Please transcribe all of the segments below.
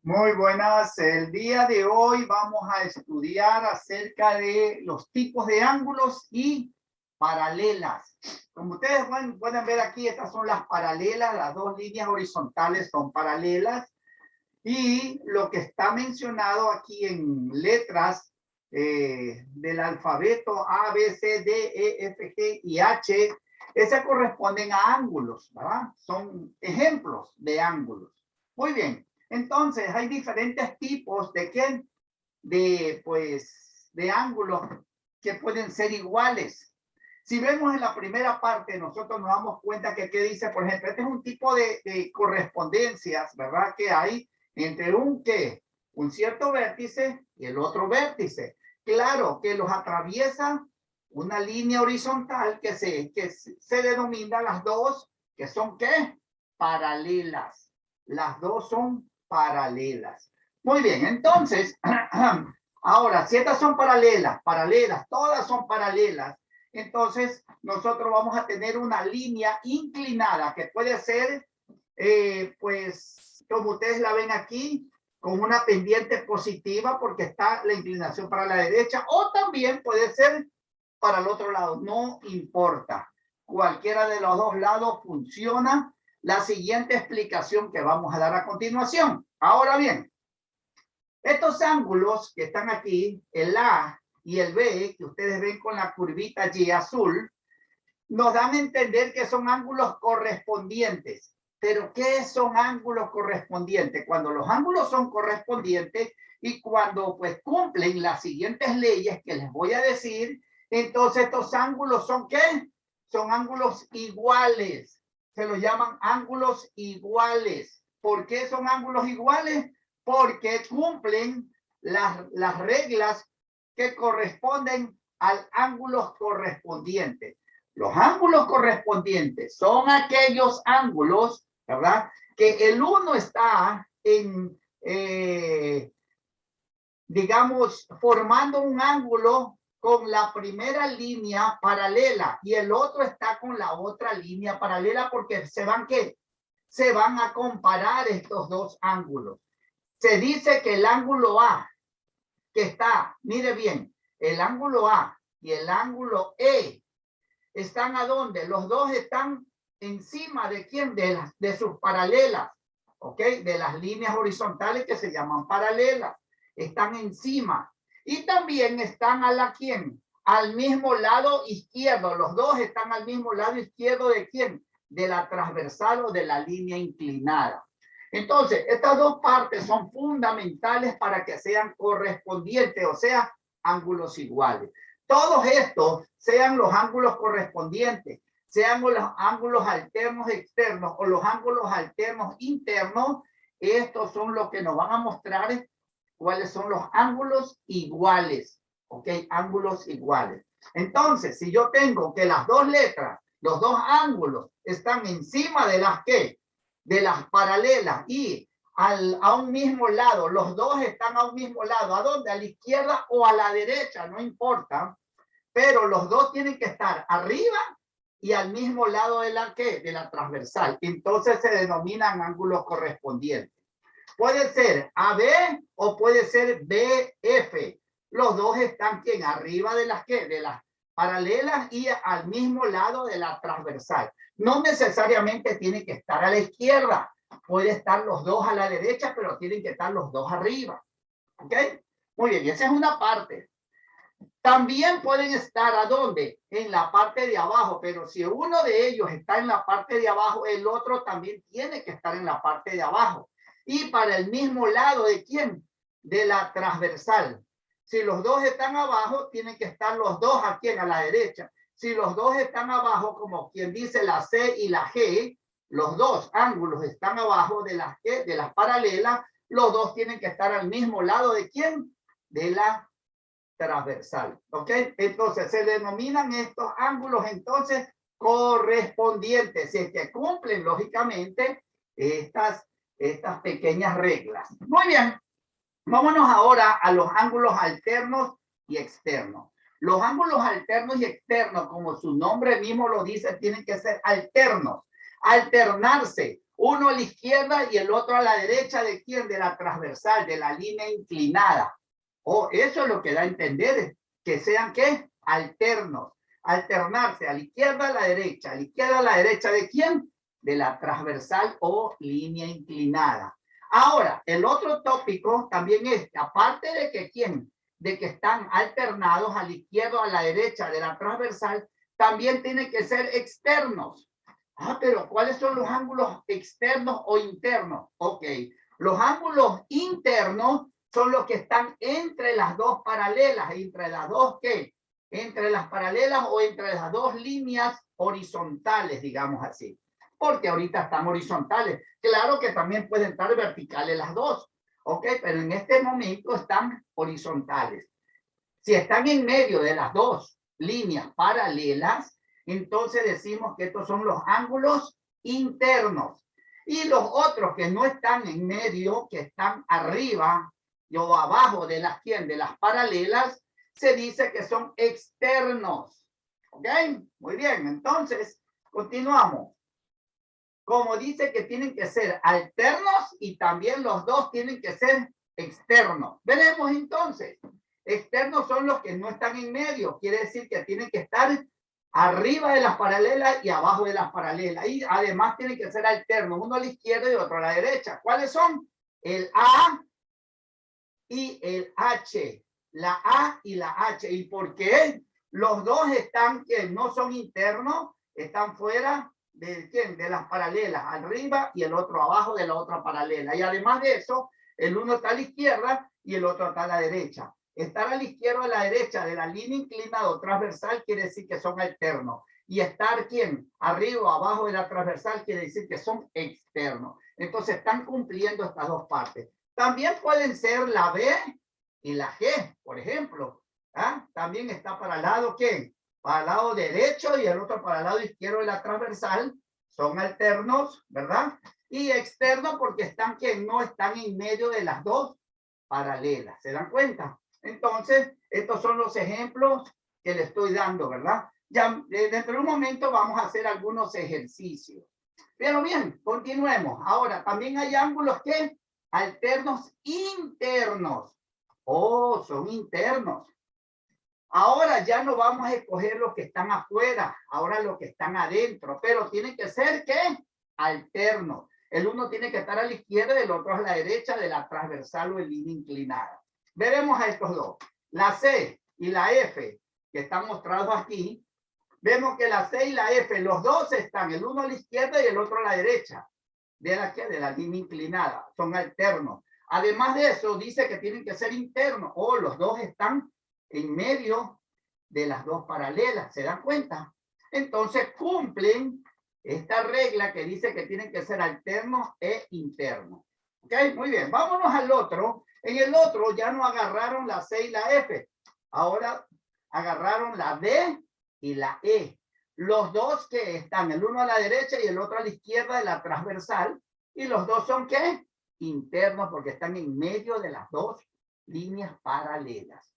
Muy buenas. El día de hoy vamos a estudiar acerca de los tipos de ángulos y paralelas. Como ustedes pueden ver aquí, estas son las paralelas, las dos líneas horizontales son paralelas. Y lo que está mencionado aquí en letras del alfabeto A, B, C, D, E, F, G y H, esas corresponden a ángulos, ¿verdad? Son ejemplos de ángulos. Muy bien. Entonces, hay diferentes tipos de ¿qué? De ángulos que pueden ser iguales. Si vemos en la primera parte, nosotros nos damos cuenta que ¿qué dice? Por ejemplo, este es un tipo de correspondencias, ¿verdad? Que hay entre un cierto vértice y el otro vértice. Claro que los atraviesa una línea horizontal que se denomina las dos, que son ¿qué? Paralelas. Las dos son paralelas. Muy bien, entonces, ahora, si estas son paralelas, todas son paralelas, entonces nosotros vamos a tener una línea inclinada que puede ser, pues, como ustedes la ven aquí, con una pendiente positiva porque está la inclinación para la derecha, o también puede ser para el otro lado, no importa. Cualquiera de los dos lados funciona. La siguiente explicación que vamos a dar a continuación. Ahora bien, estos ángulos que están aquí, el A y el B, que ustedes ven con la curvita Y azul, nos dan a entender que son ángulos correspondientes. Pero ¿qué son ángulos correspondientes? Cuando los ángulos son correspondientes y cuando pues cumplen las siguientes leyes que les voy a decir, entonces estos ángulos son ¿qué? Son ángulos iguales. Se los llaman ángulos iguales. ¿Por qué son ángulos iguales? Porque cumplen las reglas que corresponden al ángulo correspondiente. Los ángulos correspondientes son aquellos ángulos, ¿verdad? Que el uno está digamos, formando un ángulo con la primera línea paralela y el otro está con la otra línea paralela porque se van a comparar estos dos ángulos. Se dice que el ángulo A, que está, mire bien, el ángulo A y el ángulo E están ¿a dónde? Los dos están encima de ¿quién? De sus paralelas, ¿ok? De las líneas horizontales que se llaman paralelas. Están encima. Y también están a la ¿quién? Al mismo lado izquierdo. Los dos están al mismo lado izquierdo de ¿quién? De la transversal o de la línea inclinada. Entonces, estas dos partes son fundamentales para que sean correspondientes, o sea, ángulos iguales. Todos estos, sean los ángulos correspondientes, sean los ángulos alternos externos o los ángulos alternos internos, estos son los que nos van a mostrar cuáles son los ángulos iguales. ¿Ok? Ángulos iguales. Entonces, si yo tengo que las dos letras, los dos ángulos están encima de las ¿qué? De las paralelas y a un mismo lado, los dos están a un mismo lado. ¿A dónde? A la izquierda o a la derecha, no importa. Pero los dos tienen que estar arriba y al mismo lado de la ¿qué? De la transversal. Entonces se denominan ángulos correspondientes. Puede ser AB o puede ser BF. Los dos están ¿quién? Arriba de las ¿qué? De las paralelas y al mismo lado de la transversal. No necesariamente tiene que estar a la izquierda. Puede estar los dos a la derecha, pero tienen que estar los dos arriba. ¿Ok? Muy bien, y esa es una parte. También pueden estar ¿a dónde? En la parte de abajo, pero si uno de ellos está en la parte de abajo, el otro también tiene que estar en la parte de abajo. Y para el mismo lado ¿de quién? De la transversal. Si los dos están abajo, tienen que estar los dos aquí a la derecha. Si los dos están abajo, como quien dice la C y la G, los dos ángulos están abajo de las paralelas, los dos tienen que estar al mismo lado ¿de quién? De la transversal. ¿Ok? Entonces se denominan estos ángulos entonces correspondientes, si es que cumplen lógicamente estas pequeñas reglas. Muy bien, vámonos ahora a los ángulos alternos y externos. Los ángulos alternos y externos, como su nombre mismo lo dice, tienen que ser alternos, alternarse Uno a la izquierda y el otro a la derecha de quién, de la transversal, de la línea inclinada. Oh, eso es lo que da a entender, que sean ¿qué? Alternos, alternarse a la izquierda a la derecha de quién, de la transversal o línea inclinada. Ahora, el otro tópico también es, aparte de que quién, de que están alternados a la izquierda o a la derecha de la transversal, también tienen que ser externos. Ah, pero ¿cuáles son los ángulos externos o internos? Ok, los ángulos internos son los que están entre las dos paralelas, entre las dos, ¿qué? Entre las paralelas o entre las dos líneas horizontales, digamos así. Porque ahorita están horizontales. Claro que también pueden estar verticales las dos, ¿ok? Pero en este momento están horizontales. Si están en medio de las dos líneas paralelas, entonces decimos que estos son los ángulos internos. Y los otros que no están en medio, que están arriba o abajo de las paralelas, se dice que son externos. ¿Ok? Muy bien, entonces continuamos. Como dice que tienen que ser alternos y también los dos tienen que ser externos. Veremos entonces. Externos son los que no están en medio. Quiere decir que tienen que estar arriba de las paralelas y abajo de las paralelas. Y además tienen que ser alternos. Uno a la izquierda y otro a la derecha. ¿Cuáles son? El A y el H. La A y la H. ¿Y por qué? Los dos están que no son internos, están fuera de quién, de las paralelas, arriba y el otro abajo de la otra paralela. Y además de eso, el uno está a la izquierda y el otro está a la derecha. Estar a la izquierda o a la derecha de la línea inclinada o transversal quiere decir que son alternos. Y estar quién, arriba o abajo de la transversal quiere decir que son externos. Entonces están cumpliendo estas dos partes. También pueden ser la B y la G, por ejemplo. ¿Ah? También está para el lado ¿qué? Para el lado derecho y el otro para el lado izquierdo de la transversal. Son alternos, ¿verdad? Y externos porque están que no están en medio de las dos paralelas. ¿Se dan cuenta? Entonces, estos son los ejemplos que le estoy dando, ¿verdad? Ya dentro de un momento vamos a hacer algunos ejercicios. Pero bien, continuemos. Ahora, también hay ángulos que alternos internos. Oh, son internos. Ahora ya no vamos a escoger los que están afuera, ahora los que están adentro, pero tienen que ser, ¿qué? Alternos. El uno tiene que estar a la izquierda y el otro a la derecha de la transversal o en línea inclinada. Veremos a estos dos. La C y la F, que están mostrados aquí, vemos que la C y la F, los dos están, el uno a la izquierda y el otro a la derecha de la línea inclinada. Son alternos. Además de eso, dice que tienen que ser internos. O los dos están en medio de las dos paralelas. ¿Se dan cuenta? Entonces cumplen esta regla que dice que tienen que ser alternos e internos. ¿Ok? Muy bien. Vámonos al otro. En el otro ya no agarraron la C y la F. Ahora agarraron la D y la E. Los dos que están, el uno a la derecha y el otro a la izquierda de la transversal. Y los dos son ¿qué? Internos porque están en medio de las dos líneas paralelas.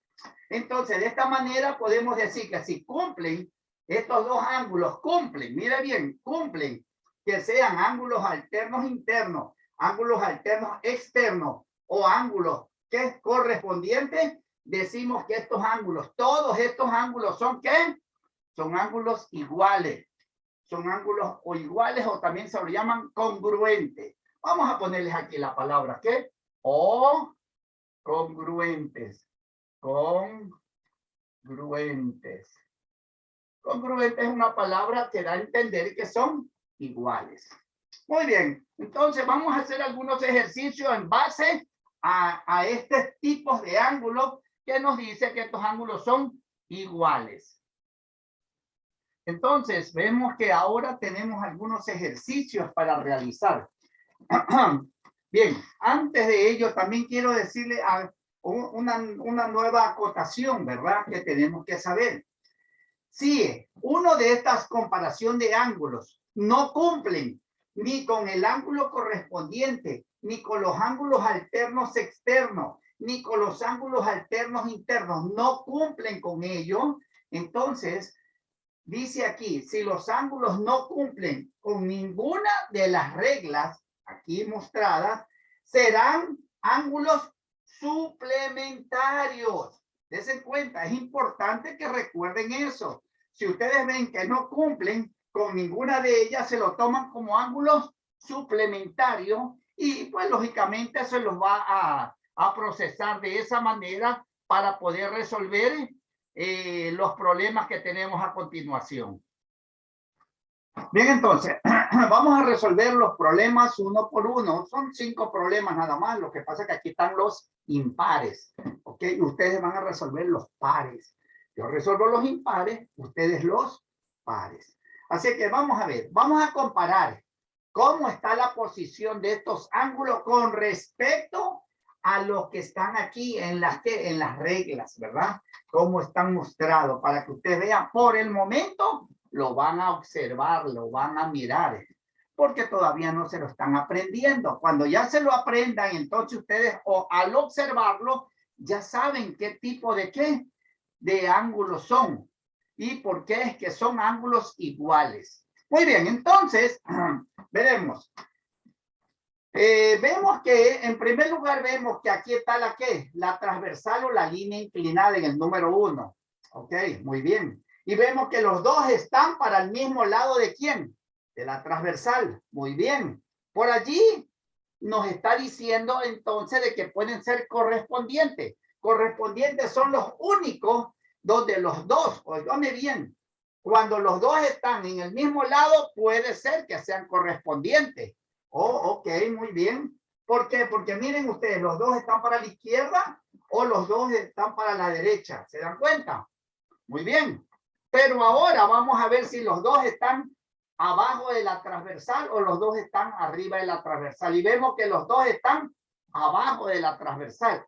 Entonces, de esta manera podemos decir que si cumplen estos dos ángulos, cumplen, mira bien, cumplen que sean ángulos alternos internos, ángulos alternos externos o ángulos que es correspondiente, decimos que estos ángulos, todos estos ángulos son ¿qué? Son ángulos iguales. Son ángulos o iguales o también se lo llaman congruentes. Vamos a ponerles aquí la palabra ¿qué? O congruentes. Congruentes. Congruentes es una palabra que da a entender que son iguales. Muy bien, entonces vamos a hacer algunos ejercicios en base a estos tipos de ángulos que nos dice que estos ángulos son iguales. Entonces, vemos que ahora tenemos algunos ejercicios para realizar. Bien, antes de ello también quiero decirle una nueva acotación, ¿verdad? Que tenemos que saber. Si uno de estas comparación de ángulos no cumplen ni con el ángulo correspondiente, ni con los ángulos alternos externos, ni con los ángulos alternos internos, no cumplen con ello, entonces dice aquí, si los ángulos no cumplen con ninguna de las reglas aquí mostradas, serán ángulos suplementarios. Dense cuenta, es importante que recuerden eso. Si ustedes ven que no cumplen con ninguna de ellas, se lo toman como ángulos suplementarios y pues lógicamente se los va a procesar de esa manera para poder resolver los problemas que tenemos a continuación. Bien, entonces, vamos a resolver los problemas uno por uno. Son 5 problemas nada más. Lo que pasa es que aquí están los impares. ¿Ok? Y ustedes van a resolver los pares. Yo resuelvo los impares, ustedes los pares. Así que vamos a ver. Vamos a comparar cómo está la posición de estos ángulos con respecto a los que están aquí en las reglas, ¿verdad? Cómo están mostrados para que ustedes vean por el momento. Lo van a observar, lo van a mirar, porque todavía no se lo están aprendiendo. Cuando ya se lo aprendan, entonces ustedes al observarlo, ya saben qué tipo de ángulos son y por qué es que son ángulos iguales. Muy bien, entonces, veremos. Vemos que, en primer lugar, vemos que aquí está la transversal o la línea inclinada en el número 1. Ok, muy bien. Y vemos que los dos están para el mismo lado de ¿quién? De la transversal. Muy bien. Por allí nos está diciendo entonces de que pueden ser correspondientes. Correspondientes son los únicos donde los dos, oígame bien, cuando los dos están en el mismo lado, puede ser que sean correspondientes. Oh, ok, muy bien. ¿Por qué? Porque miren ustedes, los dos están para la izquierda o los dos están para la derecha. ¿Se dan cuenta? Muy bien. Pero ahora vamos a ver si los dos están abajo de la transversal o los dos están arriba de la transversal. Y vemos que los dos están abajo de la transversal.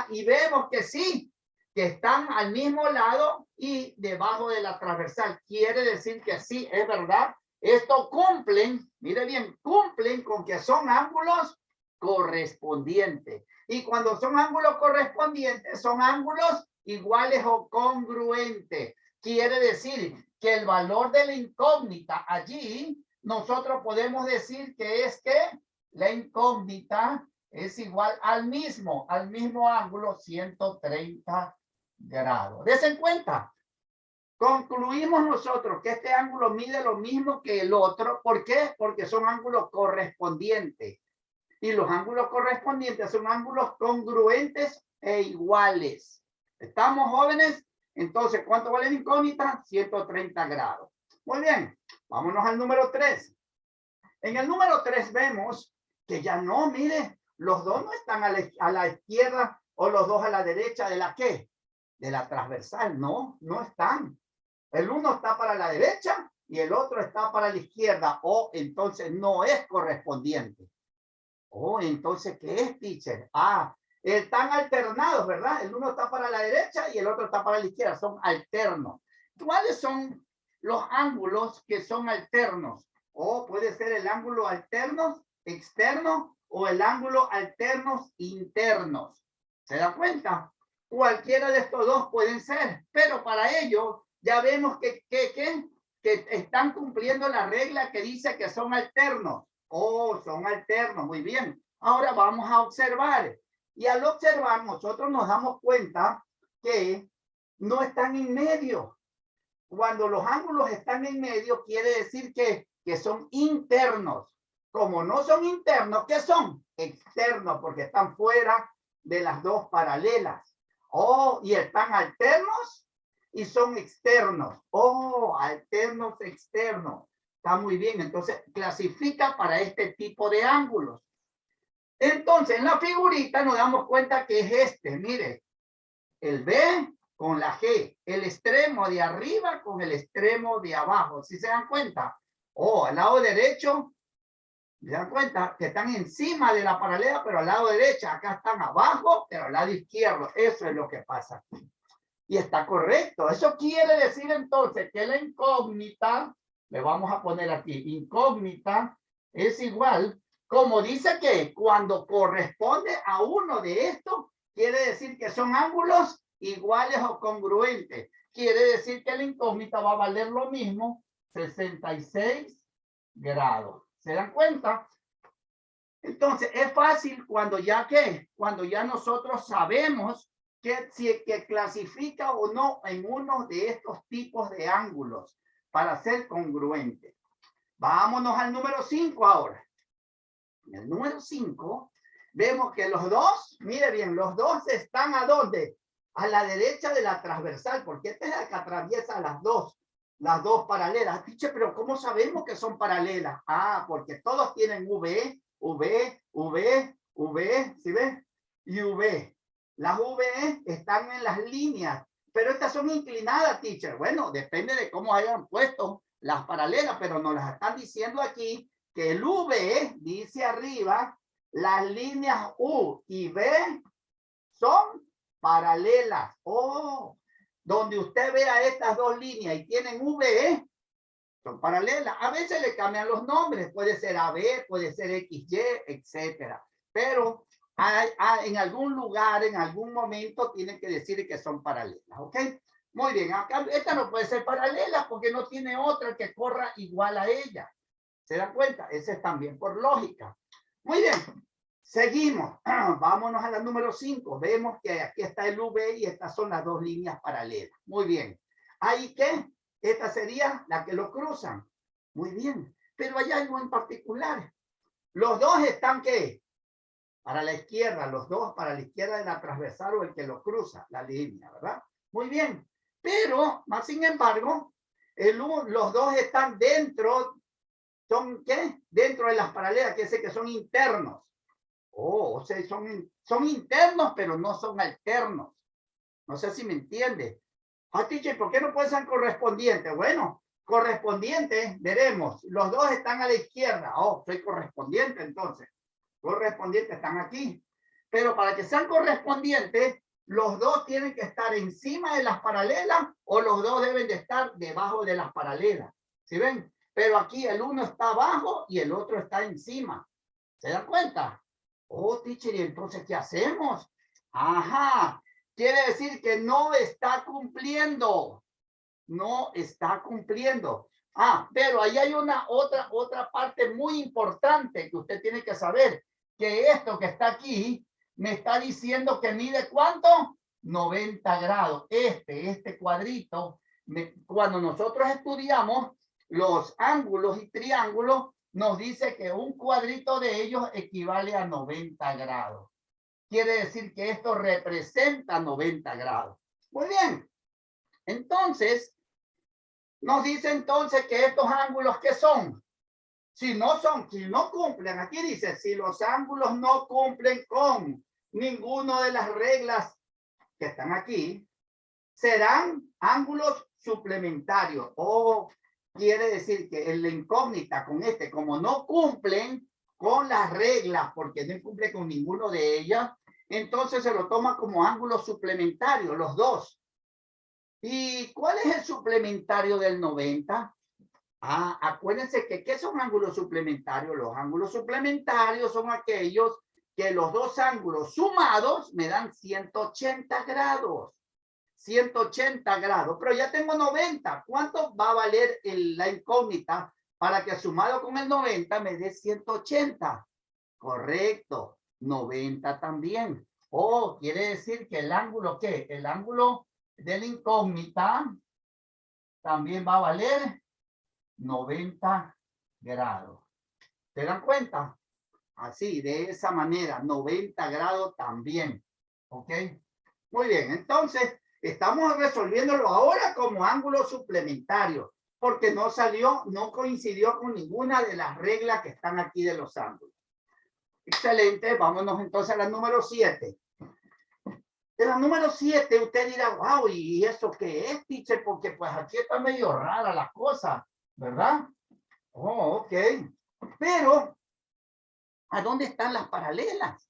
Y vemos que sí, que están al mismo lado y debajo de la transversal. Quiere decir que sí, es verdad. Esto cumplen, mire bien, cumplen con que son ángulos correspondientes. Y cuando son ángulos correspondientes, son ángulos iguales o congruentes. Quiere decir que el valor de la incógnita allí, nosotros podemos decir que es que la incógnita es igual al mismo ángulo 130 grados. Desen cuenta. Concluimos nosotros que este ángulo mide lo mismo que el otro. ¿Por qué? Porque son ángulos correspondientes. Y los ángulos correspondientes son ángulos congruentes e iguales. ¿Estamos, jóvenes? Entonces, ¿cuánto vale la incógnita? 130 grados. Muy bien, vámonos al número 3. En el número 3 vemos que ya no, mire, los dos no están a la izquierda o los dos a la derecha de la ¿qué? De la transversal. No, no están. El uno está para la derecha y el otro está para la izquierda. O entonces no es correspondiente. Oh, entonces, ¿qué es, teacher? Están alternados, ¿verdad? El uno está para la derecha y el otro está para la izquierda. Son alternos. ¿Cuáles son los ángulos que son alternos? Puede ser el ángulo alternos externo o el ángulo alternos internos. ¿Se da cuenta? Cualquiera de estos dos pueden ser, pero para ello ya vemos que están cumpliendo la regla que dice que son alternos. Son alternos, muy bien. Ahora vamos a observar. Y al observar, nosotros nos damos cuenta que no están en medio. Cuando los ángulos están en medio, quiere decir que son internos. Como no son internos, ¿qué son? Externos, porque están fuera de las dos paralelas. Y están alternos y son externos. Alternos externos. Está muy bien. Entonces, clasifica para este tipo de ángulos. Entonces, en la figurita nos damos cuenta que es mire, el B con la G, el extremo de arriba con el extremo de abajo. ¿Sí se dan cuenta? Al lado derecho, ¿se dan cuenta? Que están encima de la paralela, pero al lado derecho, acá están abajo, pero al lado izquierdo. Eso es lo que pasa aquí. Y está correcto. Eso quiere decir entonces que la incógnita, le vamos a poner aquí, incógnita es igual, como dice que cuando corresponde a uno de estos, quiere decir que son ángulos iguales o congruentes. Quiere decir que la incógnita va a valer lo mismo, 66 grados. ¿Se dan cuenta? Entonces, es fácil cuando ya nosotros sabemos que clasifica o no en uno de estos tipos de ángulos para ser congruente. Vámonos al número 5 ahora. En el número 5 vemos que los dos, mire bien, los dos están ¿a dónde? A la derecha de la transversal, porque esta es la que atraviesa las dos paralelas. Dice, pero ¿cómo sabemos que son paralelas? Ah, porque todos tienen V, ¿sí ves? Y V. Las V están en las líneas, pero estas son inclinadas, teacher. Bueno, depende de cómo hayan puesto las paralelas, pero nos las están diciendo aquí que el V dice arriba, las líneas U y V son paralelas. Oh, donde usted vea estas dos líneas y tienen V, son paralelas. A veces le cambian los nombres, puede ser AB, puede ser XY, etcétera. Pero en algún lugar, en algún momento, tienen que decir que son paralelas, ¿ok? Muy bien, acá esta no puede ser paralela porque no tiene otra que corra igual a ella. ¿Se dan cuenta? Ese es también por lógica. Muy bien, seguimos. Vámonos a la número 5. Vemos que aquí está el V y estas son las dos líneas paralelas. Muy bien. ¿Ahí qué? Esta sería la que lo cruzan. Muy bien. Pero hay algo en particular. Los dos están, ¿qué? Para la izquierda. Los dos para la izquierda de la transversal o el que lo cruza, la línea, ¿verdad? Muy bien. Pero, más sin embargo, los dos están dentro. ¿Son qué? Dentro de las paralelas, que sé que son internos. Oh, o sea, son internos, pero no son alternos. No sé si me entiende. Ah, teacher, ¿por qué no pueden ser correspondientes? Bueno, correspondientes, veremos. Los dos están a la izquierda. Oh, soy correspondiente entonces. Correspondientes están aquí. Pero para que sean correspondientes, los dos tienen que estar encima de las paralelas o los dos deben de estar debajo de las paralelas. ¿Sí ven? Pero aquí el uno está abajo y el otro está encima. ¿Se dan cuenta? Oh, teacher, ¿y entonces qué hacemos? Ajá. Quiere decir que no está cumpliendo. No está cumpliendo. Ah, pero ahí hay otra parte muy importante que usted tiene que saber. Que esto que está aquí me está diciendo que mide ¿cuánto? 90 grados. Este cuadrito, cuando nosotros estudiamos los ángulos y triángulos, nos dice que un cuadrito de ellos equivale a 90 grados. Quiere decir que esto representa 90 grados. Muy bien. Entonces, nos dice entonces que estos ángulos, ¿qué son? Si no cumplen, aquí dice, si los ángulos no cumplen con ninguno de las reglas que están aquí, serán ángulos suplementarios. O quiere decir que en la incógnita con como no cumplen con las reglas, porque no cumple con ninguno de ellas, entonces se lo toma como ángulos suplementarios, los dos. ¿Y cuál es el suplementario del 90? Ah, acuérdense que ¿qué son ángulos suplementarios? Los ángulos suplementarios son aquellos que los dos ángulos sumados me dan 180 grados. 180 grados, pero ya tengo 90. ¿Cuánto va a valer la incógnita para que sumado con el 90 me dé 180? Correcto, 90 también. Oh, quiere decir que el ángulo, ¿qué? El ángulo de la incógnita también va a valer 90 grados. ¿Se dan cuenta? Así, de esa manera, 90 grados también. ¿Ok? Muy bien, entonces estamos resolviéndolo ahora como ángulo suplementario, porque no coincidió con ninguna de las reglas que están aquí de los ángulos. Excelente, vámonos entonces a la número 7. De la número 7, usted dirá, wow, ¿y eso qué es, teacher? Porque pues aquí está medio rara la cosa, ¿verdad? Oh, ok. Pero, ¿a dónde están las paralelas?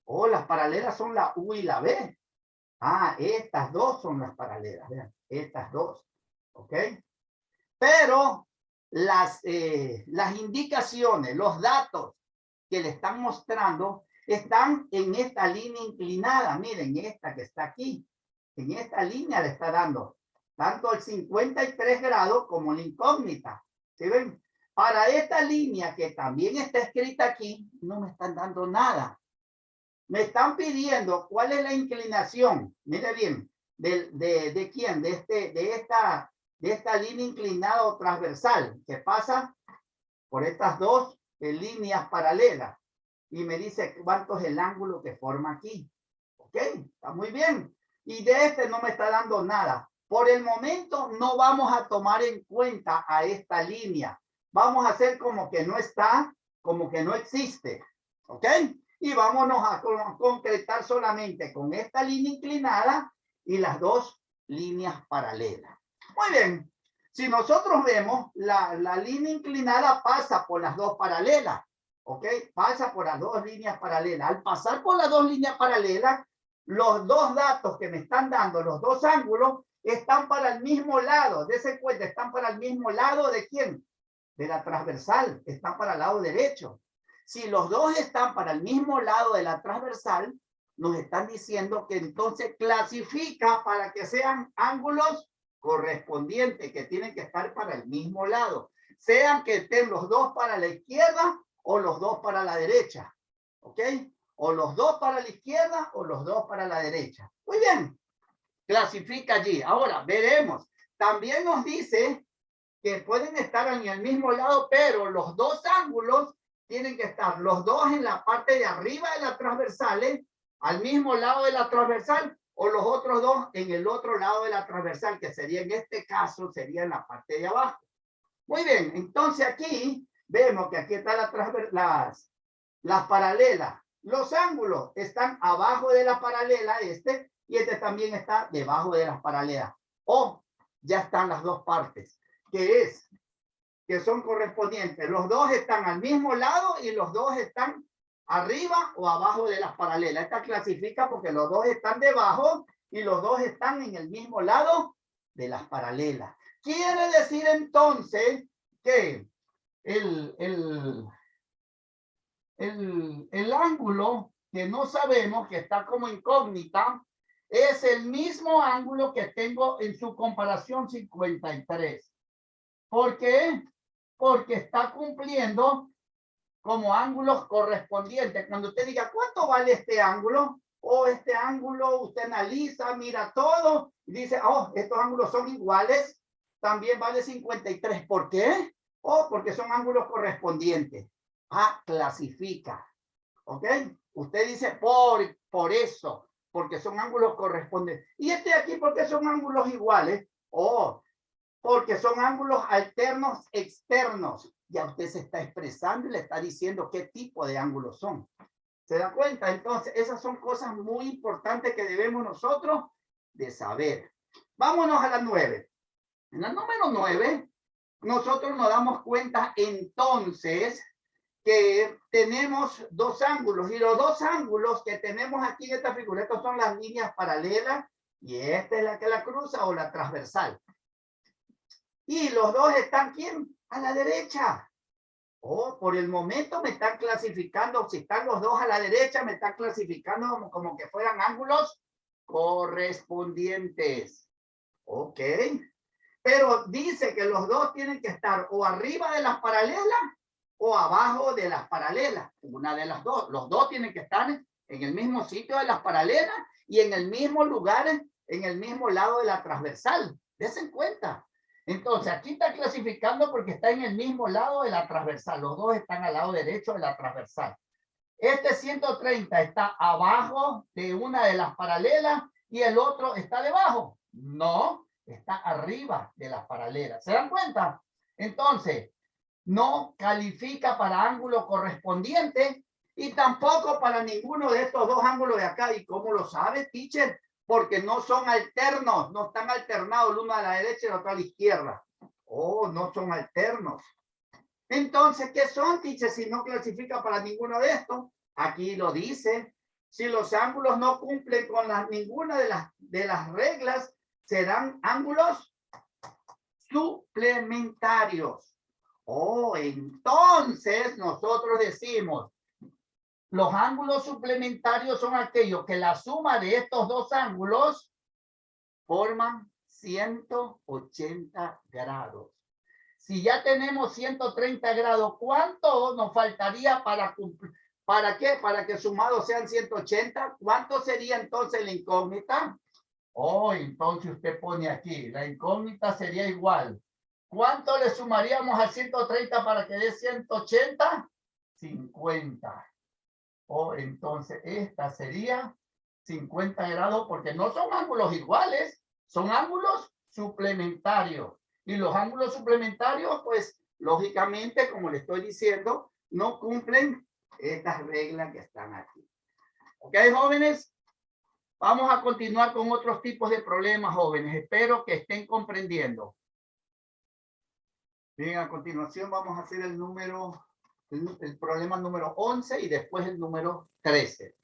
Oh, las paralelas son la U y la B. Ah, estas dos son las paralelas, vean, estas dos, ¿ok? Pero las indicaciones, los datos que le están mostrando están en esta línea inclinada, miren, esta que está aquí. En esta línea le está dando tanto el 53 grados como la incógnita. ¿Sí ven? Para esta línea que también está escrita aquí, no me están dando nada. Me están pidiendo cuál es la inclinación. Mire bien, ¿de quién? De esta línea inclinada o transversal que pasa por estas dos líneas paralelas. Y me dice cuánto es el ángulo que forma aquí. Ok, está muy bien. Y de este no me está dando nada. Por el momento no vamos a tomar en cuenta a esta línea. Vamos a hacer como que no está, como que no existe. ¿Ok? Y vámonos a concretar solamente con esta línea inclinada y las dos líneas paralelas. Muy bien. Si nosotros vemos, la línea inclinada pasa por las dos paralelas. ¿Ok? Pasa por las dos líneas paralelas. Al pasar por las dos líneas paralelas, los dos datos que me están dando, los dos ángulos, están para el mismo lado. Dese cuenta, están para el mismo lado ¿de quién? De la transversal. Están para el lado derecho. Si los dos están para el mismo lado de la transversal, nos están diciendo que entonces clasifica para que sean ángulos correspondientes, que tienen que estar para el mismo lado. Sean que estén los dos para la izquierda o los dos para la derecha. ¿Ok? O los dos para la izquierda o los dos para la derecha. Muy bien. Clasifica allí. Ahora, veremos. También nos dice que pueden estar en el mismo lado, pero los dos ángulos tienen que estar los dos en la parte de arriba de la transversal, al mismo lado de la transversal, o los otros dos en el otro lado de la transversal, que sería en este caso, sería en la parte de abajo. Muy bien, entonces aquí vemos que aquí están las paralelas. Los ángulos están abajo de la paralela y este también está debajo de las paralelas. O ya están las dos partes, que son correspondientes. Los dos están al mismo lado y los dos están arriba o abajo de las paralelas. Esta clasifica porque los dos están debajo y los dos están en el mismo lado de las paralelas. Quiere decir entonces que el ángulo que no sabemos, que está como incógnita, es el mismo ángulo que tengo en su comparación 53. ¿Por qué? Porque está cumpliendo como ángulos correspondientes. Cuando usted diga, ¿cuánto vale este ángulo? O este ángulo, usted analiza, mira todo y dice, oh, estos ángulos son iguales, también vale 53. ¿Por qué? Oh, porque son ángulos correspondientes. Ah, clasifica. ¿Ok? Usted dice por eso, porque son ángulos correspondientes. Y este aquí, porque son ángulos iguales. Oh, porque son ángulos alternos externos. Ya usted se está expresando y le está diciendo qué tipo de ángulos son. ¿Se da cuenta? Entonces, esas son cosas muy importantes que debemos nosotros de saber. Vámonos a la 9. En la número 9, nosotros nos damos cuenta entonces que tenemos dos ángulos. Y los dos ángulos que tenemos aquí en esta figura, estas son las líneas paralelas y esta es la que la cruza o la transversal. Y los dos están, ¿quién? A la derecha. Oh, por el momento me están clasificando, si están los dos a la derecha, me están clasificando como que fueran ángulos correspondientes. Ok. Pero dice que los dos tienen que estar o arriba de las paralelas o abajo de las paralelas. Una de las dos. Los dos tienen que estar en el mismo sitio de las paralelas y en el mismo lugar, en el mismo lado de la transversal. Desen cuenta. Entonces, aquí está clasificando porque está en el mismo lado de la transversal. Los dos están al lado derecho de la transversal. Este 130 está abajo de una de las paralelas y el otro está debajo. No, está arriba de las paralelas. ¿Se dan cuenta? Entonces, no califica para ángulo correspondiente y tampoco para ninguno de estos dos ángulos de acá. ¿Y cómo lo sabe, teacher? Porque no son alternos, no están alternados el uno a la derecha y el otro a la izquierda. Oh, no son alternos. Entonces, ¿qué son, teacher, si no clasifica para ninguno de estos? Aquí lo dice. Si los ángulos no cumplen con ninguna de las reglas, serán ángulos suplementarios. Oh, entonces nosotros decimos, los ángulos suplementarios son aquellos que la suma de estos dos ángulos forman 180 grados. Si ya tenemos 130 grados, ¿cuánto nos faltaría para cumplir? ¿Para qué? Para que sumados sean 180. ¿Cuánto sería entonces la incógnita? Oh, entonces usted pone aquí, la incógnita sería igual. ¿Cuánto le sumaríamos a 130 para que dé 180? 50. Oh, entonces esta sería 50 grados porque no son ángulos iguales, son ángulos suplementarios. Y los ángulos suplementarios, pues, lógicamente, como le estoy diciendo, no cumplen estas reglas que están aquí. ¿Ok, jóvenes? Vamos a continuar con otros tipos de problemas, jóvenes. Espero que estén comprendiendo. Bien, a continuación vamos a hacer el problema número 11 y después el número 13.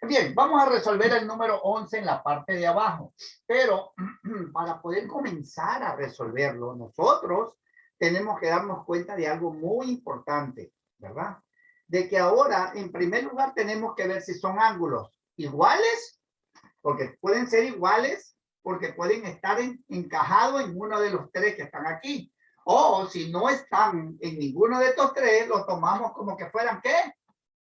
Bien, vamos a resolver el número 11 en la parte de abajo, pero para poder comenzar a resolverlo, nosotros tenemos que darnos cuenta de algo muy importante, ¿verdad? De que ahora, en primer lugar, tenemos que ver si son ángulos iguales, porque pueden ser iguales, porque pueden estar encajados en uno de los tres que están aquí. O si no están en ninguno de estos tres, los tomamos como que fueran, ¿qué?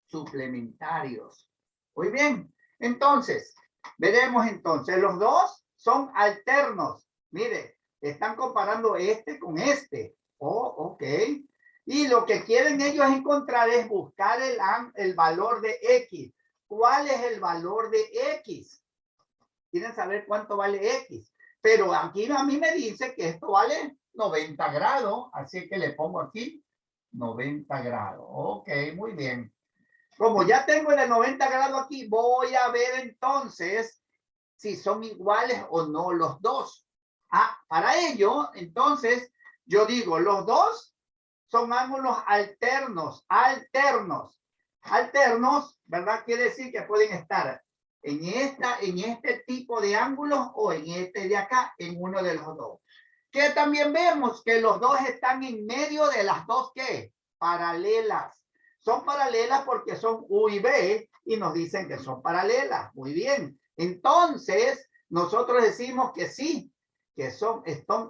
Suplementarios. Muy bien. Entonces, veremos entonces. Los dos son alternos. Mire, están comparando este con este. Oh, ok. Y lo que quieren ellos encontrar es buscar el valor de X. ¿Cuál es el valor de X? Quieren saber cuánto vale X. Pero aquí a mí me dice que esto vale 90 grados. Así que le pongo aquí 90 grados. Ok, muy bien. Como ya tengo el de 90 grados aquí, voy a ver entonces si son iguales o no los dos. Para ello, entonces, yo digo, los dos son ángulos alternos, alternos, ¿verdad? Quiere decir que pueden estar en este tipo de ángulos o en este de acá, en uno de los dos. Que también vemos que los dos están en medio de las dos, ¿qué? Paralelas. Son paralelas porque son U y B y nos dicen que son paralelas. Muy bien. Entonces, nosotros decimos que sí, que son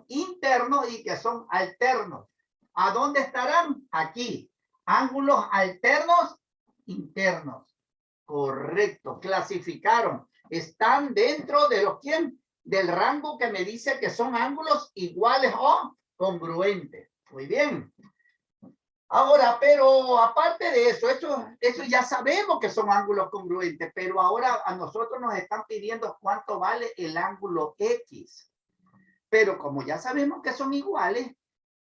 internos y que son alternos. ¿A dónde estarán? Aquí. Ángulos alternos, internos. Correcto. Clasificaron. Están dentro de los ¿quién? Del rango que me dice que son ángulos iguales o congruentes. Muy bien. Ahora, pero aparte de eso, eso ya sabemos que son ángulos congruentes, pero ahora a nosotros nos están pidiendo cuánto vale el ángulo X. Pero como ya sabemos que son iguales,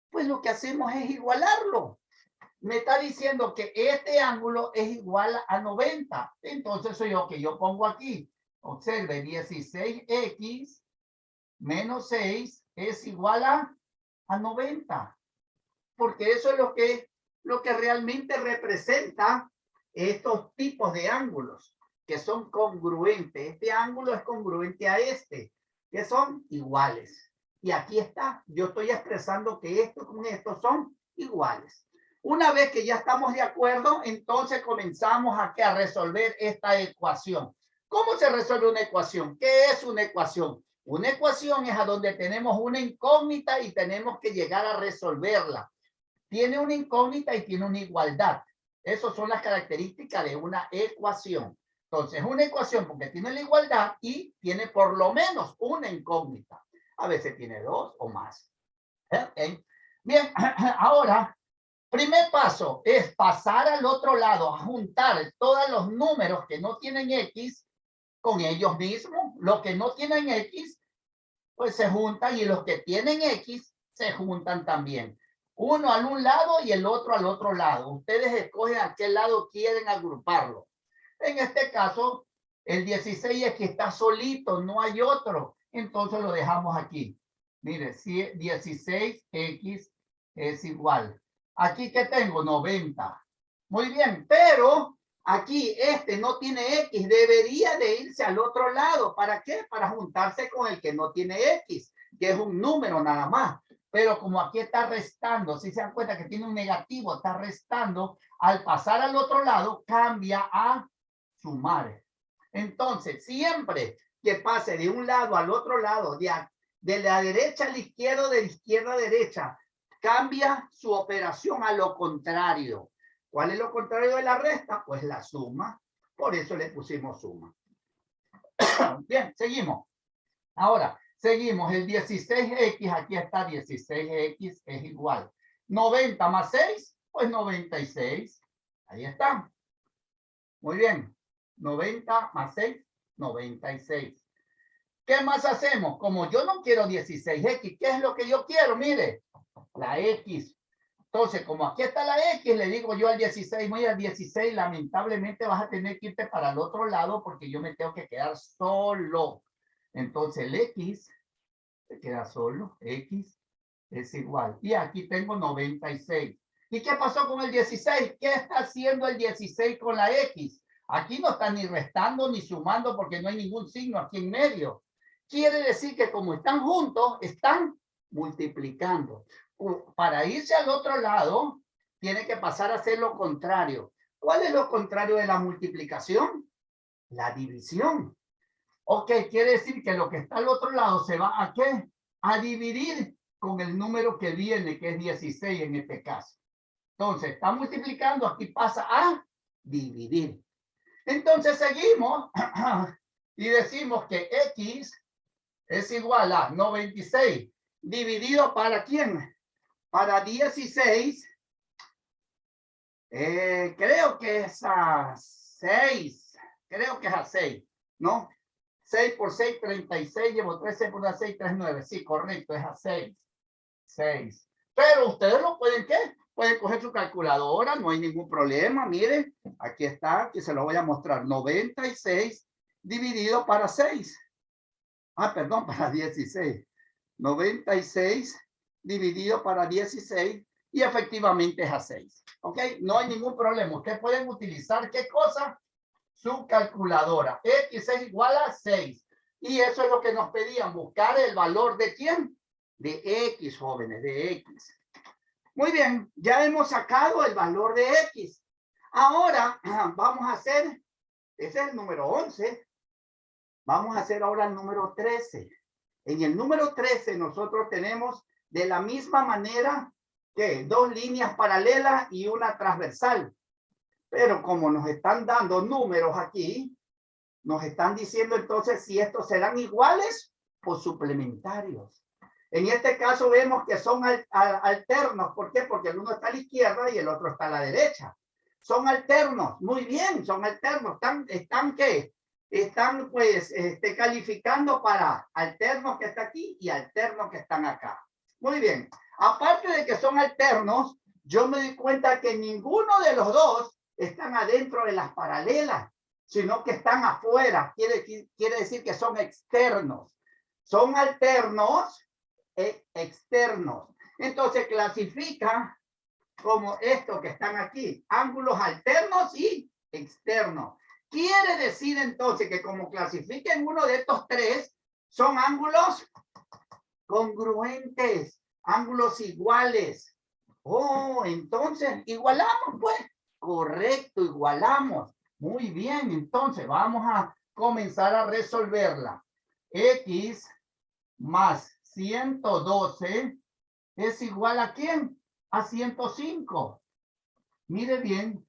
pues lo que hacemos es igualarlo. Me está diciendo que este ángulo es igual a 90. Entonces soy yo que yo pongo aquí. Observe, 16X menos 6 es igual a 90. Porque eso es lo que realmente representa estos tipos de ángulos que son congruentes. Este ángulo es congruente a este, que son iguales. Y aquí está, yo estoy expresando que esto con esto son iguales. Una vez que ya estamos de acuerdo, entonces comenzamos a resolver esta ecuación. ¿Cómo se resuelve una ecuación? ¿Qué es una ecuación? Una ecuación es a donde tenemos una incógnita y tenemos que llegar a resolverla. Tiene una incógnita y tiene una igualdad. Esas son las características de una ecuación. Entonces, una ecuación porque tiene la igualdad y tiene por lo menos una incógnita. A veces tiene dos o más. ¿Okay? Bien, ahora, primer paso es pasar al otro lado, a juntar todos los números que no tienen X con ellos mismos. Los que no tienen X, pues se juntan y los que tienen X se juntan también. Uno al un lado y el otro al otro lado. Ustedes escogen a qué lado quieren agruparlo. En este caso, el 16 es que está solito, no hay otro. Entonces lo dejamos aquí. Mire, si 16X es igual. Aquí que tengo 90. Muy bien, pero aquí este no tiene X. Debería de irse al otro lado. ¿Para qué? Para juntarse con el que no tiene X, que es un número nada más. Pero como aquí está restando, si se dan cuenta que tiene un negativo, está restando, al pasar al otro lado cambia a sumar. Entonces, siempre que pase de un lado al otro lado, de la derecha a la izquierda, de la izquierda a derecha, cambia su operación a lo contrario. ¿Cuál es lo contrario de la resta? Pues la suma. Por eso le pusimos suma. Bien, seguimos. Ahora, seguimos. El 16x, aquí está 16x es igual. 90 más 6, pues 96. Ahí está. Muy bien. 90 más 6, 96. ¿Qué más hacemos? Como yo no quiero 16x, ¿qué es lo que yo quiero? Mire, la x. Entonces, como aquí está la x, le digo yo al 16, muy al 16, lamentablemente vas a tener que irte para el otro lado porque yo me tengo que quedar solo. Entonces, el x se queda solo, x es igual. Y aquí tengo 96. ¿Y qué pasó con el 16? ¿Qué está haciendo el 16 con la x? Aquí no está ni restando ni sumando porque no hay ningún signo aquí en medio. Quiere decir que como están juntos, están multiplicando. Para irse al otro lado, tiene que pasar a hacer lo contrario. ¿Cuál es lo contrario de la multiplicación? La división. Ok, quiere decir que lo que está al otro lado se va a ¿qué? A dividir con el número que viene, que es 16 en este caso. Entonces, está multiplicando, aquí pasa a dividir. Entonces, seguimos y decimos que x es igual a 96 dividido para ¿quién? Para 16. Creo que es a 6. Creo que es a 6, ¿no? 6 por 6, 36, llevo 13 por 6, 39. Sí, correcto, es a 6. 6. Pero ustedes lo pueden, ¿qué? Pueden coger su calculadora, no hay ningún problema. Miren, aquí está, aquí se lo voy a mostrar. 96 dividido para 6. Ah, perdón, para 16. 96 dividido para 16 y efectivamente es a 6. ¿Ok? No hay ningún problema. Ustedes pueden utilizar, ¿qué cosa? Su calculadora. X es igual a 6. Y eso es lo que nos pedían, buscar el valor de ¿quién? De X, jóvenes, de X. Muy bien, ya hemos sacado el valor de X. Ahora vamos a hacer, ese es el número 11. Vamos a hacer ahora el número 13. En el número 13 nosotros tenemos de la misma manera que dos líneas paralelas y una transversal. Pero como nos están dando números aquí, nos están diciendo entonces si estos serán iguales o suplementarios. En este caso vemos que son alternos. ¿Por qué? Porque el uno está a la izquierda y el otro está a la derecha. Son alternos. Muy bien, son alternos. ¿Están qué? Están pues calificando para alternos que está aquí y alternos que están acá. Muy bien. Aparte de que son alternos, yo me di cuenta que ninguno de los dos están adentro de las paralelas, sino que están afuera. Quiere decir que son externos. Son alternos externos. Entonces clasifica como estos que están aquí, ángulos alternos y externos. Quiere decir entonces que como clasifiquen uno de estos tres, son ángulos congruentes, ángulos iguales. Oh, entonces igualamos pues. Correcto, igualamos. Muy bien, entonces vamos a comenzar a resolverla. X más 112 es igual a ¿quién? A 105. Mire bien,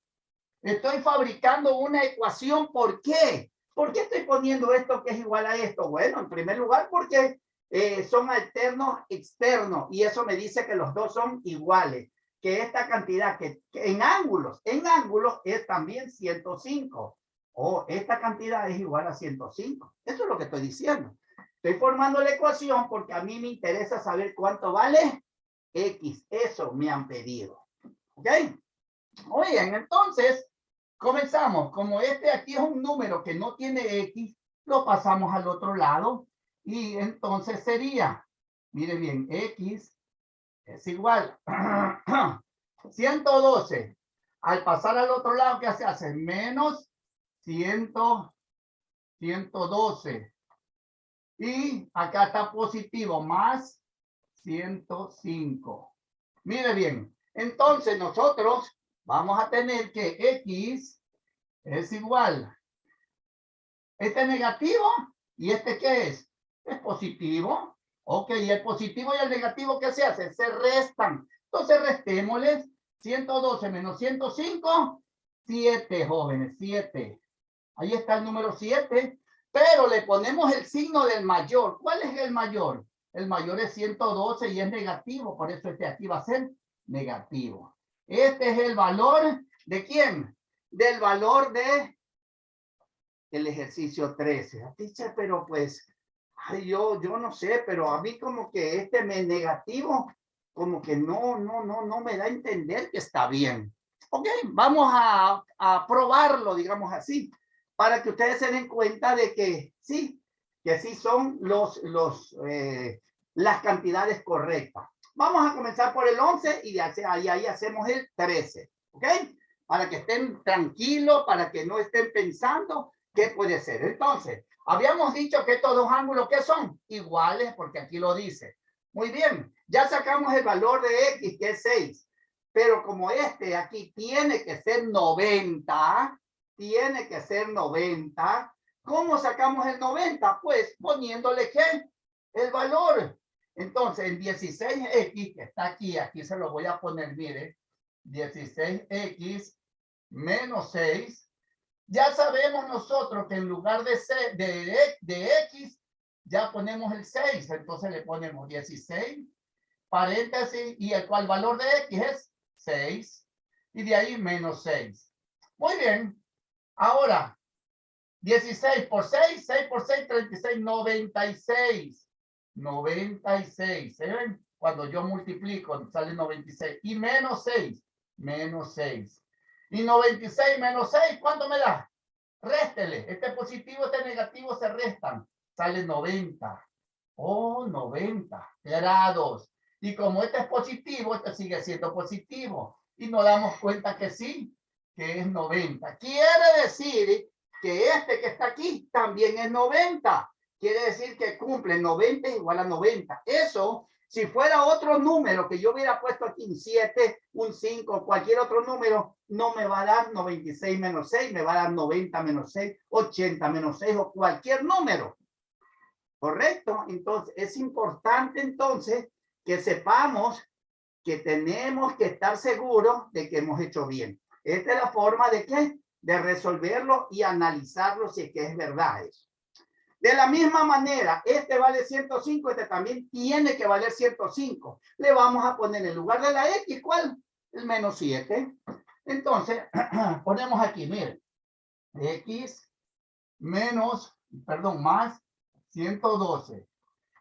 estoy fabricando una ecuación. ¿Por qué? ¿Por qué estoy poniendo esto que es igual a esto? Bueno, en primer lugar porque son alternos externos y eso me dice que los dos son iguales. Que esta cantidad que en ángulos es también 105. O esta cantidad es igual a 105. Eso es lo que estoy diciendo. Estoy formando la ecuación porque a mí me interesa saber cuánto vale X. Eso me han pedido. ¿Ok? Muy bien, entonces comenzamos. Como este aquí es un número que no tiene X, lo pasamos al otro lado. Y entonces sería, mire bien, X es igual 112. Al pasar al otro lado, ¿qué se hace? Menos 112. Y acá está positivo, más 105. Mire bien, entonces nosotros vamos a tener que X es igual. Este negativo ¿Y este qué es? Es positivo. Ok, y el positivo y el negativo, ¿qué se hace? Se restan. Entonces restémosles 112 menos 105, 7, jóvenes, 7. Ahí está el número 7, pero le ponemos el signo del mayor. ¿Cuál es el mayor? El mayor es 112 y es negativo, por eso este aquí va a ser negativo. Este es el valor ¿de quién? Del valor de el ejercicio 13. Dice, pero pues, ay, yo no sé, pero a mí como que este me negativo, como que no me da a entender que está bien. Ok, vamos a probarlo, digamos así, para que ustedes se den cuenta de que sí son las cantidades correctas. Vamos a comenzar por el 11 y de ahí hacemos el 13, ¿ok? Para que estén tranquilos, para que no estén pensando qué puede ser. Entonces, habíamos dicho que estos dos ángulos, ¿qué son? Iguales, porque aquí lo dice. Muy bien, ya sacamos el valor de X, que es 6. Pero como este aquí tiene que ser 90, ¿cómo sacamos el 90? Pues poniéndole ¿qué? El valor. Entonces, el 16X, que está aquí se lo voy a poner, mire, 16X menos 6. Ya sabemos nosotros que en lugar de X, ya ponemos el 6. Entonces le ponemos 16, paréntesis, y el cual valor de X es 6. Y de ahí menos 6. Muy bien. Ahora, 16 por 6, 6 por 6, 36, 96. 96. ¿Se ven? Cuando yo multiplico, sale 96. Y menos 6. Menos 6. Y 96 menos 6, ¿cuánto me da? Réstele. Este positivo, este negativo se restan. Sale 90. Oh, 90 grados. Y como este es positivo, este sigue siendo positivo. Y nos damos cuenta que sí, que es 90. Quiere decir que este que está aquí también es 90. Quiere decir que cumple 90 igual a 90. Eso, si fuera otro número que yo hubiera puesto aquí, un 7, un 5, cualquier otro número, no me va a dar 96 menos 6, me va a dar 90 menos 6, 80 menos 6 o cualquier número. ¿Correcto? Entonces, es importante entonces que sepamos que tenemos que estar seguros de que hemos hecho bien. Esta es la forma de ¿qué? De resolverlo y analizarlo si es que es verdad eso. De la misma manera, este vale 105, este también tiene que valer 105. Le vamos a poner en lugar de la X, ¿cuál? El menos 7. Entonces, ponemos aquí, miren, X menos, perdón, más 112.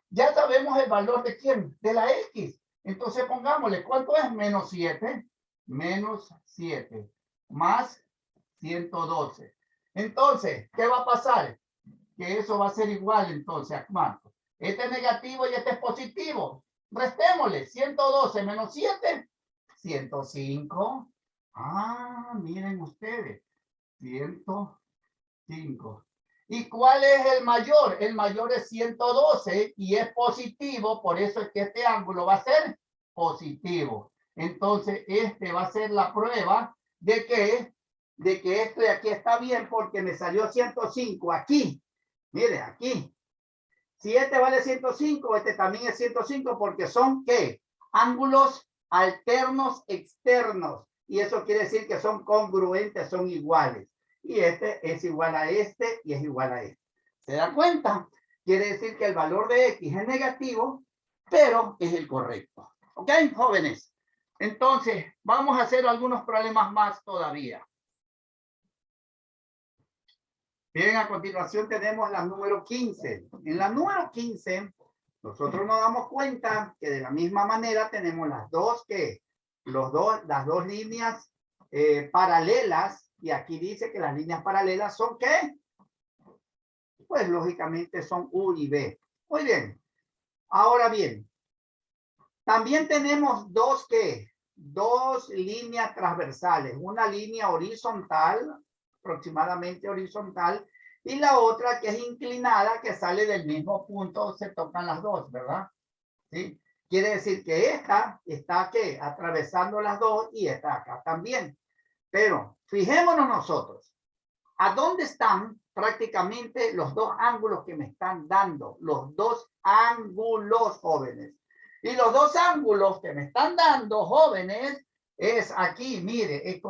Ya sabemos el valor de quién, de la X. Entonces pongámosle, ¿cuánto es? Menos 7. Menos 7. Más 112. Entonces, ¿qué va a pasar? Que eso va a ser igual entonces a cuánto. Este es negativo y este es positivo. Restémosle 112 menos 7, 105. Ah, miren ustedes, 105. ¿Y cuál es el mayor? El mayor es 112 y es positivo, por eso es que este ángulo va a ser positivo. Entonces, este va a ser la prueba de que esto de aquí está bien porque me salió 105 aquí. Mire, aquí. Si este vale 105, este también es 105 porque son, ¿qué? Ángulos alternos externos. Y eso quiere decir que son congruentes, son iguales. Y este es igual a este y es igual a este. ¿Se da cuenta? Quiere decir que el valor de X es negativo, pero es el correcto. ¿Ok, jóvenes? Entonces, vamos a hacer algunos problemas más todavía. Bien, a continuación tenemos la número 15. En la número 15, nosotros nos damos cuenta que de la misma manera tenemos las dos líneas paralelas, y aquí dice que las líneas paralelas son ¿qué? Pues lógicamente son U y B. Muy bien. Ahora bien, también tenemos dos líneas transversales, una línea horizontal, aproximadamente horizontal, y la otra que es inclinada, que sale del mismo punto, se tocan las dos, ¿verdad? ¿Sí? Quiere decir que esta está ¿qué? Atravesando las dos y esta acá también. Pero fijémonos nosotros, ¿A dónde están prácticamente los dos ángulos que me están dando? Los dos ángulos, jóvenes. Y los dos ángulos que me están dando, jóvenes, es aquí, mire,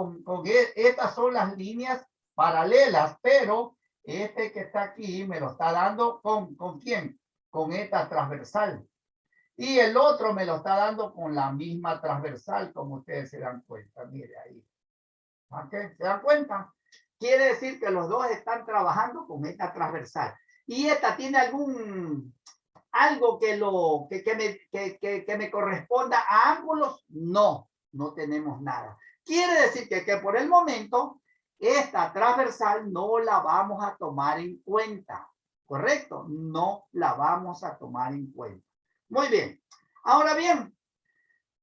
estas son las líneas paralelas, pero este que está aquí me lo está dando ¿con quién? Con esta transversal. Y el otro me lo está dando con la misma transversal, como ustedes se dan cuenta. Mire ahí. ¿Okay? ¿Se dan cuenta? Quiere decir que los dos están trabajando con esta transversal. Y esta tiene algo que me corresponda a ángulos. No, no tenemos nada. Quiere decir que por el momento esta transversal no la vamos a tomar en cuenta. ¿Correcto? No la vamos a tomar en cuenta. Muy bien. Ahora bien,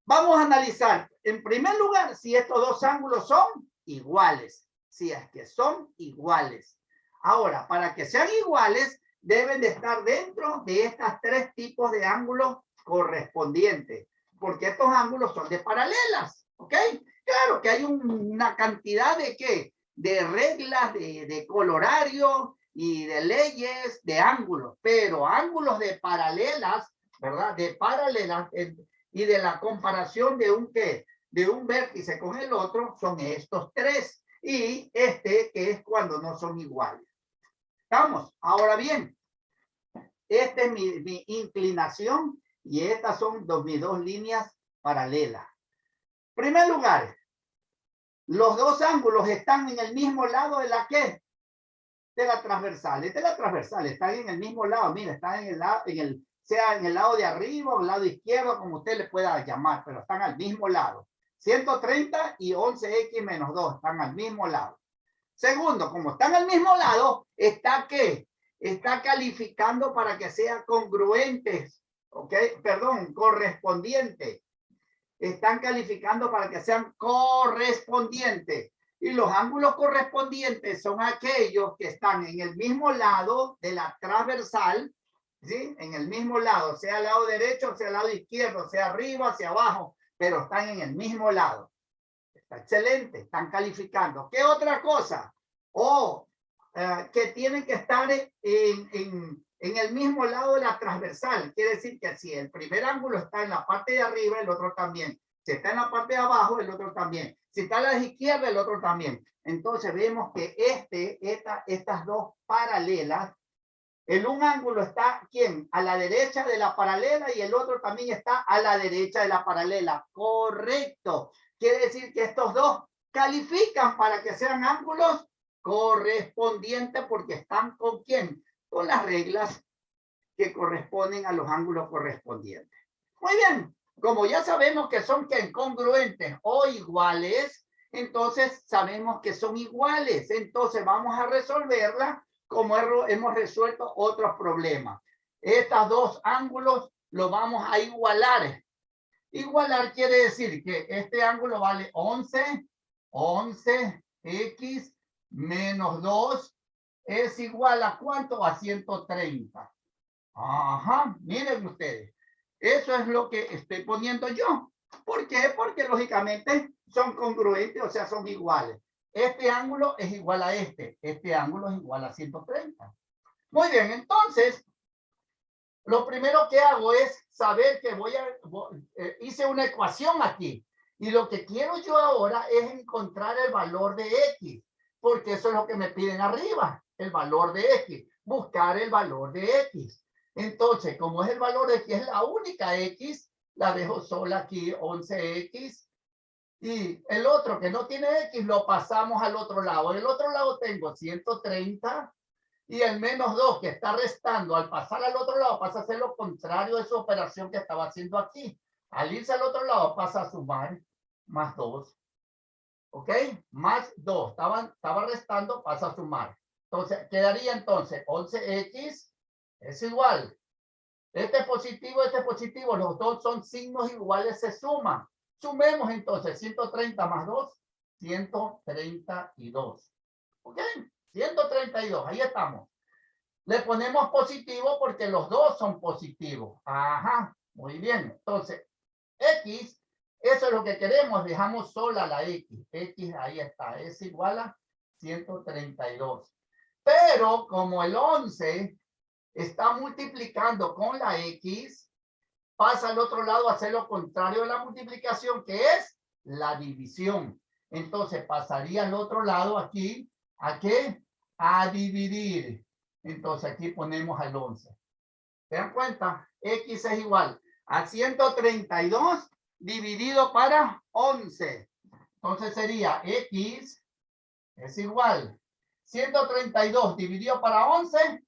vamos a analizar en primer lugar si estos dos ángulos son iguales. Si es que son iguales. Ahora, para que sean iguales, deben de estar dentro de estas tres tipos de ángulos correspondientes. Porque estos ángulos son de paralelas. ¿Ok? Claro que hay una cantidad de ¿qué? De reglas, de colorario y de leyes de ángulos. Pero ángulos de paralelas, ¿verdad? De paralelas y de la comparación de un ¿qué? De un vértice con el otro son estos tres. Y este que es cuando no son iguales. ¿Estamos? Ahora bien, esta es mi inclinación y estas son mis dos líneas paralelas. En primer lugar, los dos ángulos están en el mismo lado de la ¿qué? De la transversal. Esta es la transversal, están en el mismo lado. Mira, están en el lado, sea en el lado de arriba o el lado izquierdo, como usted le pueda llamar, pero están al mismo lado. 130 y 11x menos 2 están al mismo lado. Segundo, como están al mismo lado, está ¿qué? Está calificando para que sean congruentes, ¿ok? Perdón, correspondientes. Están calificando para que sean correspondientes. Y los ángulos correspondientes son aquellos que están en el mismo lado de la transversal, ¿sí? En el mismo lado, sea el lado derecho, sea el lado izquierdo, sea arriba, hacia abajo, pero están en el mismo lado. Está excelente, están calificando. ¿Qué otra cosa? Que tienen que estar en el mismo lado de la transversal. Quiere decir que si el primer ángulo está en la parte de arriba, el otro también. Si está en la parte de abajo, el otro también. Si está a la izquierda, el otro también. Entonces vemos que estas dos paralelas, un ángulo está, ¿quién? A la derecha de la paralela y el otro también está a la derecha de la paralela. Correcto. Quiere decir que estos dos califican para que sean ángulos correspondientes porque están con ¿quién? Con las reglas que corresponden a los ángulos correspondientes. Muy bien. Como ya sabemos que son congruentes o iguales, entonces sabemos que son iguales. Entonces vamos a resolverla como hemos resuelto otros problemas. Estos dos ángulos los vamos a igualar. Igualar quiere decir que este ángulo vale 11x menos 2 es igual a ¿cuánto? A 130. Ajá, miren ustedes. Eso es lo que estoy poniendo yo. ¿Por qué? Porque lógicamente son congruentes, o sea, son iguales. Este ángulo es igual a este. Este ángulo es igual a 130. Muy bien, entonces, lo primero que hago es saber que hice una ecuación aquí. Y lo que quiero yo ahora es encontrar el valor de X. Porque eso es lo que me piden arriba. El valor de X. Buscar el valor de X. Entonces, como es el valor de X, es la única X, la dejo sola aquí, 11X. Y el otro que no tiene X, lo pasamos al otro lado. En el otro lado tengo 130 y el menos 2 que está restando. Al pasar al otro lado pasa a ser lo contrario de su operación que estaba haciendo aquí. Al irse al otro lado pasa a sumar más 2. ¿Ok? Más 2. Estaba restando, pasa a sumar. Entonces, quedaría entonces 11X es igual. Este es positivo, los dos son signos iguales, se suman. Sumemos entonces 130 más 2, 132. ¿Ok? 132, ahí estamos. Le ponemos positivo porque los dos son positivos. Ajá, muy bien. Entonces, X, eso es lo que queremos, dejamos sola la X. X, ahí está, es igual a 132. Pero como el 11 está multiplicando con la X, pasa al otro lado a hacer lo contrario de la multiplicación, que es la división. Entonces pasaría al otro lado aquí, ¿a qué? A dividir. Entonces aquí ponemos al 11. ¿Se dan cuenta? X es igual a 132 dividido para 11. Entonces sería X es igual 132 dividido para 11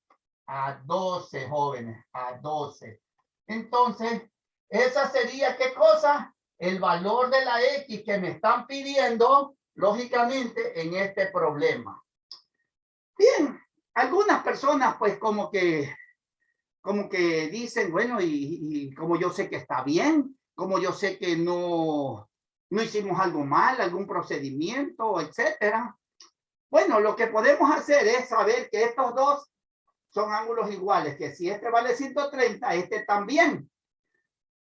a 12, jóvenes, a 12. Entonces, esa sería, ¿qué cosa? El valor de la X que me están pidiendo, lógicamente, en este problema. Bien, algunas personas pues como que dicen, bueno, y como yo sé que está bien, como yo sé que no hicimos algo mal, algún procedimiento, etcétera. Bueno, lo que podemos hacer es saber que estos dos son ángulos iguales, que si este vale 130, este también.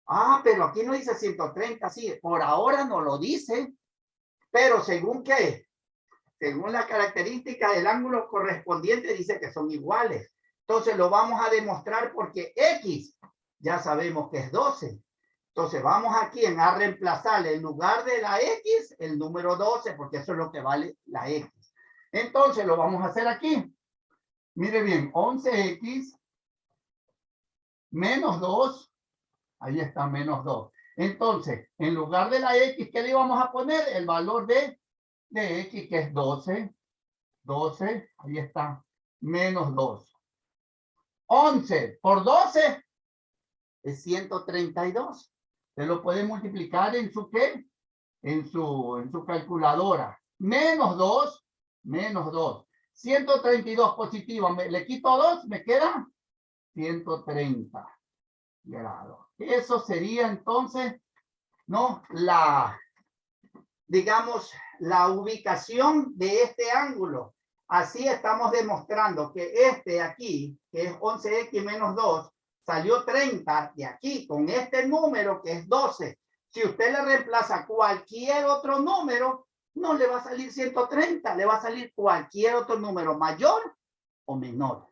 Ah, pero aquí no dice 130, sí, por ahora no lo dice, pero según qué, según la característica del ángulo correspondiente dice que son iguales. Entonces lo vamos a demostrar porque X ya sabemos que es 12. Entonces vamos aquí a reemplazar en lugar de la X el número 12 porque eso es lo que vale la X. Entonces lo vamos a hacer aquí. Mire bien, 11X menos 2. Ahí está, menos 2. Entonces, en lugar de la X, ¿qué le vamos a poner? El valor de X, que es 12. 12, ahí está, menos 2. 11 por 12 es 132. Se lo puede multiplicar en su ¿qué? En su calculadora. Menos 2, menos 2. 132 positivo, le quito 2, me queda 130 grados. Eso sería entonces, ¿no? Digamos, la ubicación de este ángulo. Así estamos demostrando que este aquí, que es 11x menos 2, salió 30 de aquí con este número que es 12. Si usted le reemplaza cualquier otro número, no le va a salir 130, le va a salir cualquier otro número mayor o menor.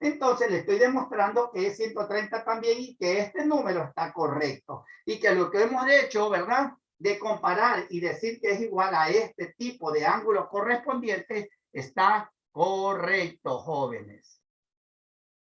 Entonces le estoy demostrando que es 130 también y que este número está correcto. Y que lo que hemos hecho, ¿verdad? De comparar y decir que es igual a este tipo de ángulo correspondiente está correcto, jóvenes.